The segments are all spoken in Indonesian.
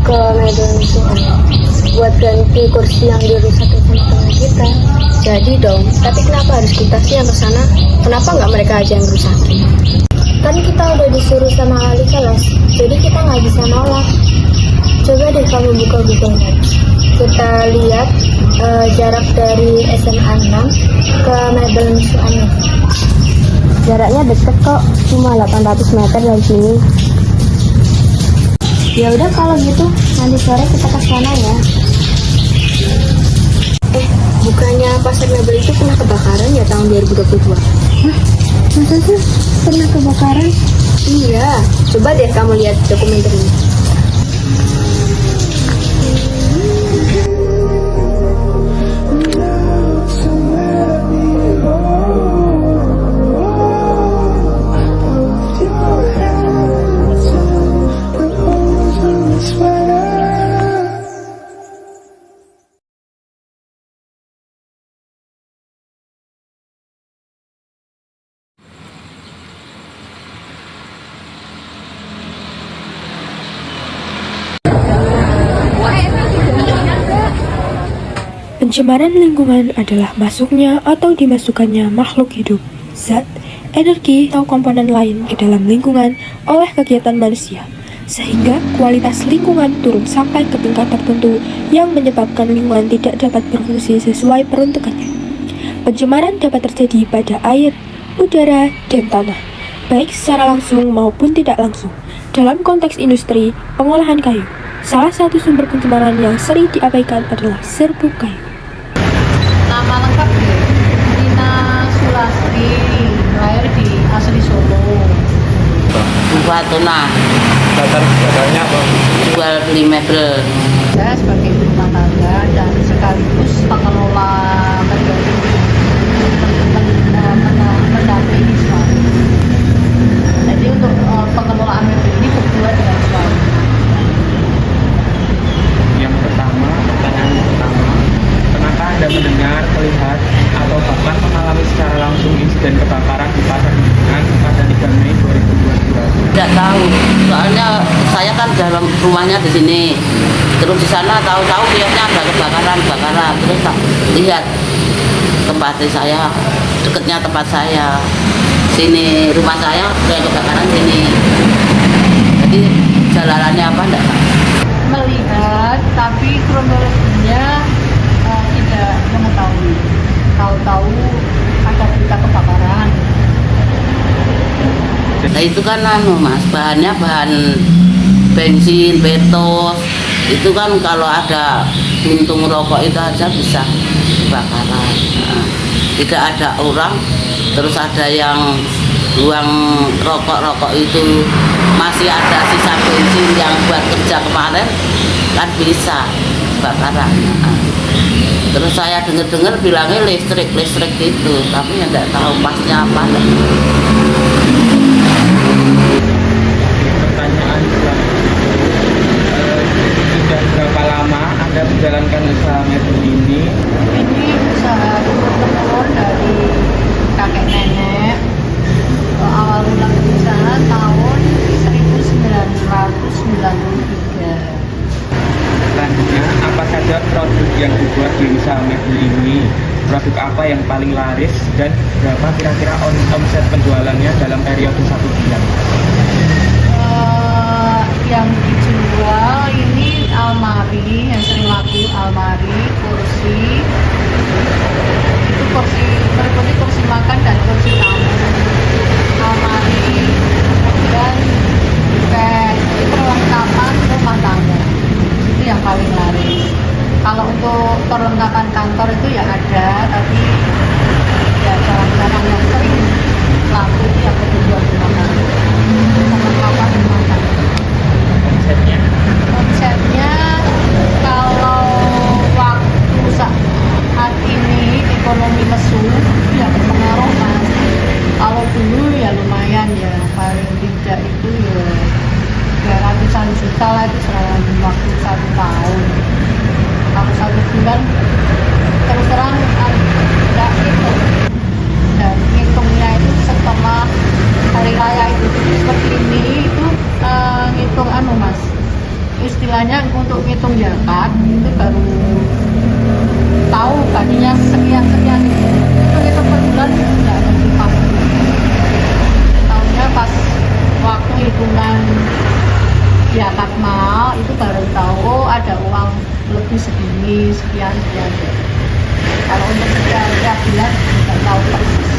ke Medan Suan buat ganti kursi yang dirusak sama teman kita. Jadi dong, tapi kenapa harus kita sih yang kesana? Kenapa nggak mereka aja yang rusakin? Kan kita udah disuruh sama wali kelas, jadi kita nggak bisa nolak. Coba deh kamu buka Google Maps. Kita lihat jarak dari SMA 6 ke Medan Suan. Jaraknya deket kok, cuma 800 meter dari sini. Ya udah kalau gitu, nanti sore kita ke sana ya. Bukannya pasar mebel itu pernah kebakaran ya tahun 2022? Masa sih pernah kebakaran? Iya, coba deh kamu lihat dokumenter ini. Pencemaran lingkungan adalah masuknya atau dimasukkannya makhluk hidup, zat, energi, atau komponen lain ke dalam lingkungan oleh kegiatan manusia, sehingga kualitas lingkungan turun sampai ke tingkat tertentu yang menyebabkan lingkungan tidak dapat berfungsi sesuai peruntukannya. Pencemaran dapat terjadi pada air, udara, dan tanah, baik secara langsung maupun tidak langsung. Dalam konteks industri, pengolahan kayu, salah satu sumber pencemaran yang sering diabaikan adalah serbuk kayu. Nama lengkap ya, Nina Sulasri, lahir di asli Solo. Fatuna, Latarnya apa? jual beli mebel. Saya sebagai ibu rumah tangga dan sekaligus pengelola mendampingi suami. Jadi untuk pengelolaan mebel ini berdua dengan suami. Yang pertama, pertanyaan pertama, pernahkah Anda mendengar, melihat, atau bahkan mengalami secara langsung insiden kebakaran di pasar Kuningan pada 3 Mei 2022? Tidak tahu, soalnya saya kan dalam rumahnya di sini. Terus di sana tahu-tahu lihatnya ada kebakaran, terus tak lihat tempat saya, dekatnya tempat saya, sini rumah saya ada kebakaran sini. Jadi jalanannya apa enggak tahu. Melihat, tapi kronologinya tidak mengetahui. Tahu-tahu ada berita kebakaran. Nah itu kan mas, bahannya bahan bensin, petos. Itu kan kalau ada buntung rokok itu aja bisa kebakaran. Nah, tidak ada orang, terus ada yang buang rokok itu masih ada sisa bensin yang buat kerja kemarin, kan bisa kebakaran. Nah, terus saya dengar bilangnya listrik itu, tapi ya nggak tahu pasnya apa. Pertanyaan selanjutnya, sudah berapa lama Anda menjalankan usaha mebel ini? Ini usaha turun-temurun dari kakek nenek. Awal mula perusahaan tahun 1993. Selanjutnya, apa saja produk yang dibuat di usaha mebel ini? Produk apa yang paling laris dan berapa kira-kira omset penjualannya dalam periode 1 bulan? Yang dijual ini almari, yang sering laku almari, kursi. Itu kursi, meliputi kursi makan dan kursi tamu. Almari, kemudian bed, itu perlengkapan rumah tangga. Itu yang paling laris. Kalau untuk perlengkapan kantor itu ya ada, tapi ya barang-barang yang sering laku itu yang kebutuhan rumah tangga. Perlengkapan rumah tangga. Omsetnya kalau waktu saat ini ekonomi lesu ya berpengaruh mas. Kalau dulu ya lumayan ya, paling tidak itu ya ratusan juta lah itu selama waktu 1 tahun. Kalau 1 bulan terus terang tidak itu, dan hitungnya itu setelah hari raya itu seperti ini itu ngitung mas, istilahnya baru tahu gajinya sekian itu per bulan nggak ngerti pasti. Tahunya pas waktu hitungan ya Katma itu baru tahu oh, ada uang lebih segini sekian. Kalau untuk setiap bulan nggak tahu persis.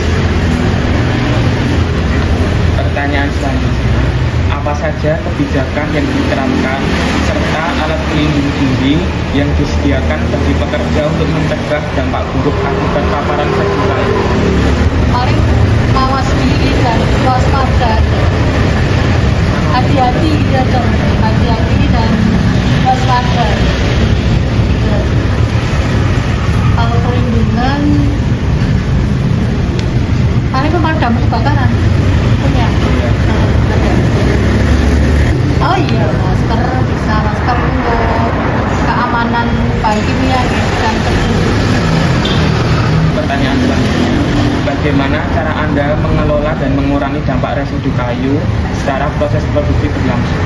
Pertanyaan selanjutnya, apa saja kebijakan yang diterapkan serta alat pelindung diri yang disediakan bagi pekerja untuk mencegah dampak buruk akibat paparan sebulan? Paling mawas diri dan waspada, hati-hati gitu aja, hati-hati dan waspada. Kalau perlindungan paling pemadam kebakaran punya. Oh iya, masker bisa, masker untuk keamanan bahan kimia dan Pertanyaan selanjutnya, bagaimana cara Anda mengelola dan mengurangi dampak residu kayu secara proses produksi berlangsung?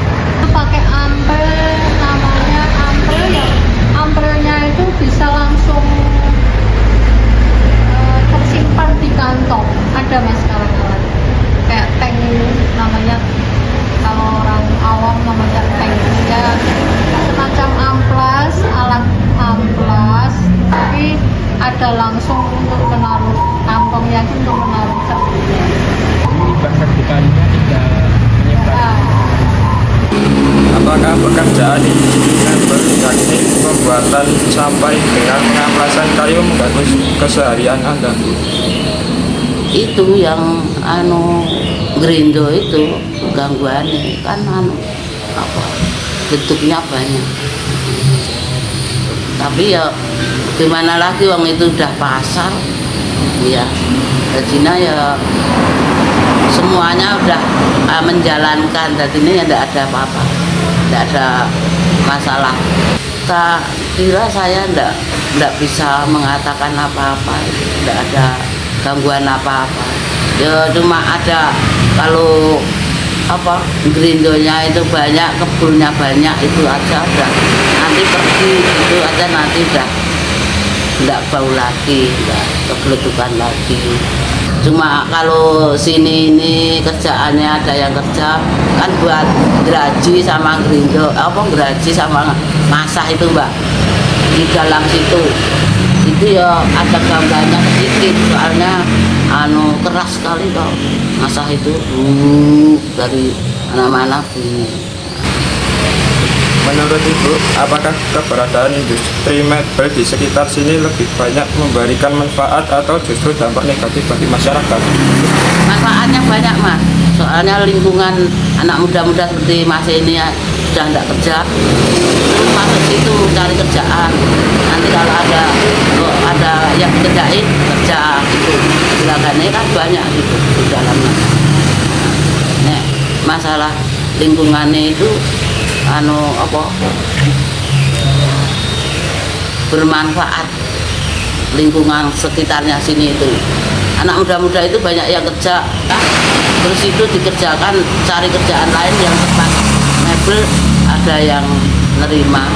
pakai ampel, namanya ampel yang ampelnya itu bisa langsung tersimpan di kantong. Ada mas alat-alat kayak tank namanya, kalau orang awam namanya tank ya, semacam amplas, alat amplas, tapi ada langsung untuk menaruh kantongnya itu untuk menaruh sabunnya. Ini bahasa bukannya tidak menyebar. Apakah pekerjaan industri mebel yakni pembuatan sampai dengan pengamplasan kayu mengganggu keseharian Anda? Itu yang gerindo itu gangguannya kan apa bentuknya banyak, tapi ya gimana lagi wong itu udah pasar ya, jadinya ya semuanya udah menjalankan, jadinya ya tidak ada apa-apa, tidak ada masalah. Tak kira saya tidak bisa mengatakan apa-apa, tidak ada gangguan apa-apa. Ya cuma ada kalau apa gerindonya itu banyak, kebunnya banyak, itu aja udah nanti pergi itu aja, nanti udah tidak bau lagi, tidak kebelutukan lagi. Cuma kalau sini ini kerjaannya ada yang kerja kan buat geraji sama gerindo, apa geraji sama masak itu mbak, di dalam situ itu ya ada gambarnya sedikit, soalnya keras sekali kok masak itu dari mana-mana bunyi. Menurut Ibu, apakah keberadaan industri mebel di sekitar sini lebih banyak memberikan manfaat atau justru dampak negatif bagi masyarakat? Manfaatnya banyak mas, soalnya lingkungan anak muda-muda seperti mas ini ya, sudah tidak kerja, terus masuk situ cari kerjaan. Nanti kalau ada yang kerjain kerja itu gerakannya kan banyak gitu di dalamnya. Nah, masalah lingkungannya itu bermanfaat, lingkungan sekitarnya sini itu anak muda-muda itu banyak yang kerja, terus itu dikerjakan, cari kerjaan lain yang tempat mebel ada yang nerima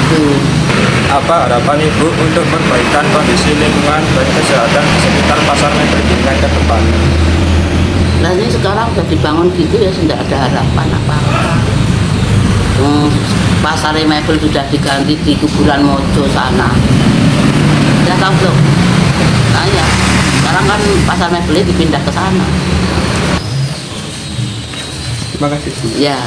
itu. Apa harapan Ibu untuk perbaikan kondisi lingkungan dan kesehatan di sekitar pasar mebel ini ke depan? Nah ini sekarang sudah dibangun gitu ya, sudah ada harapan apa-apa. Pasar mebel sudah diganti di kuburan Mojo sana. Ya tahu belum? Nah ya, sekarang kan pasar mebel dipindah ke sana. Terima kasih. Ya.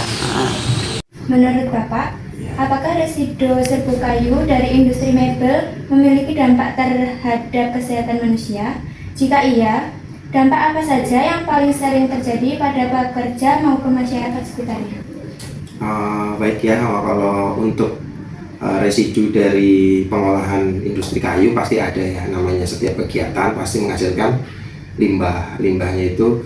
Menurut Bapak, apakah residu serbu kayu dari industri mebel memiliki dampak terhadap kesehatan manusia? Jika iya, dampak apa saja yang paling sering terjadi pada pekerja maupun masyarakat sekitarnya? Baik ya, kalau untuk residu dari pengolahan industri kayu pasti ada ya, namanya setiap kegiatan pasti menghasilkan limbah. Limbahnya itu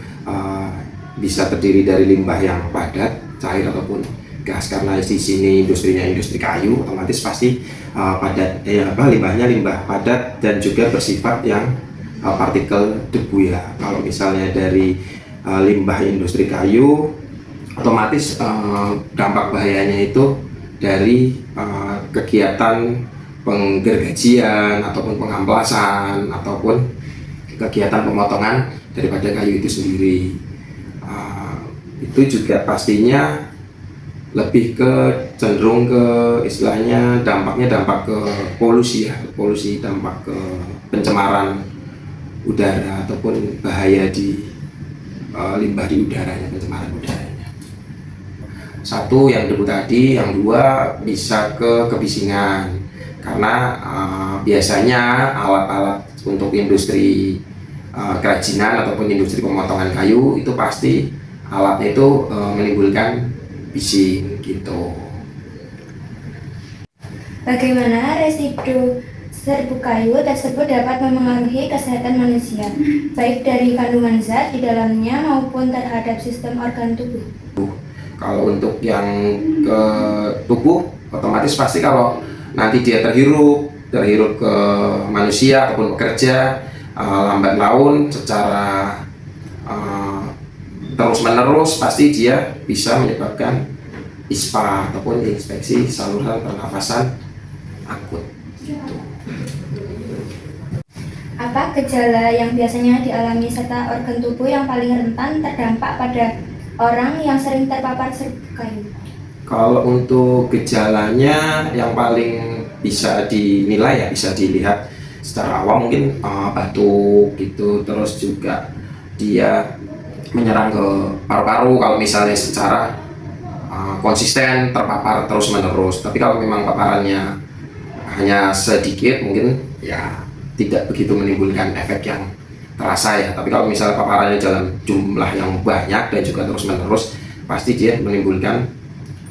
bisa terdiri dari limbah yang padat, cair ataupun gas. Karena di sini industrinya industri kayu, otomatis pasti padat, limbahnya limbah padat dan juga bersifat yang partikel debu ya. Kalau misalnya dari limbah industri kayu, otomatis dampak bahayanya itu dari kegiatan penggergajian ataupun pengamplasan ataupun kegiatan pemotongan daripada kayu itu sendiri. Itu juga pastinya lebih ke cenderung ke istilahnya dampak ke polusi ya, polusi, dampak ke pencemaran udara ataupun bahaya di limbah di udaranya, pencemaran udaranya. Satu yang debu tadi, yang dua bisa ke kebisingan karena biasanya alat-alat untuk industri kerajinan ataupun industri pemotongan kayu itu pasti alatnya itu menimbulkan bising gitu. Bagaimana residu serbuk kayu tersebut dapat memengaruhi kesehatan manusia, baik dari kandungan zat di dalamnya maupun terhadap sistem organ tubuh? Kalau untuk yang ke tubuh, otomatis pasti kalau nanti dia terhirup ke manusia ataupun pekerja, lambat laun secara terus-menerus pasti dia bisa menyebabkan ISPA ataupun infeksi saluran pernafasan akut. Apa gejala yang biasanya dialami serta organ tubuh yang paling rentan terdampak pada orang yang sering terpapar serbuk kayu? Kalau untuk gejalanya yang paling bisa dinilai ya, bisa dilihat secara awam mungkin batuk gitu, terus juga dia menyerang ke paru-paru kalau misalnya secara konsisten terpapar terus-menerus. Tapi kalau memang paparannya hanya sedikit mungkin ya tidak begitu menimbulkan efek yang terasa ya. Tapi kalau misalnya paparannya dalam jumlah yang banyak dan juga terus-menerus, pasti dia menimbulkan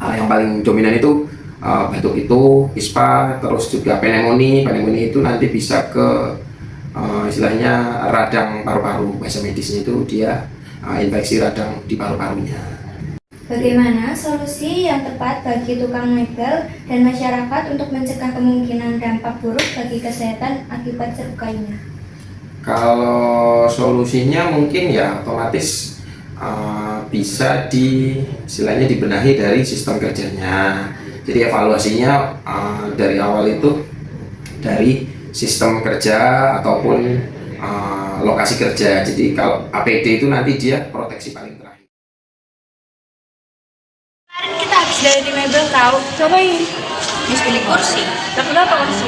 yang paling dominan itu batuk itu, ISPA, terus juga pneumonia. Pneumonia itu nanti bisa ke istilahnya radang paru-paru, bahasa medisnya itu dia infeksi radang di paru-parunya. Bagaimana solusi yang tepat bagi tukang mebel dan masyarakat untuk mencegah kemungkinan dampak buruk bagi kesehatan akibat serbuk kayunya? Kalau solusinya mungkin ya otomatis bisa istilahnya dibenahi dari sistem kerjanya. Jadi evaluasinya dari awal itu dari sistem kerja ataupun lokasi kerja. Jadi kalau APD itu nanti dia proteksi paling terakhir. Kemarin kita habis dari mebel tahu. Cobain. Habis pilih kursi. Tapi kenapa kursi?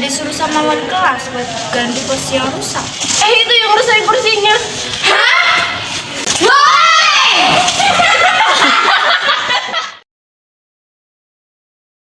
Disuruh sama wali kelas buat ganti kursi yang rusak. Itu yang rusakin kursinya.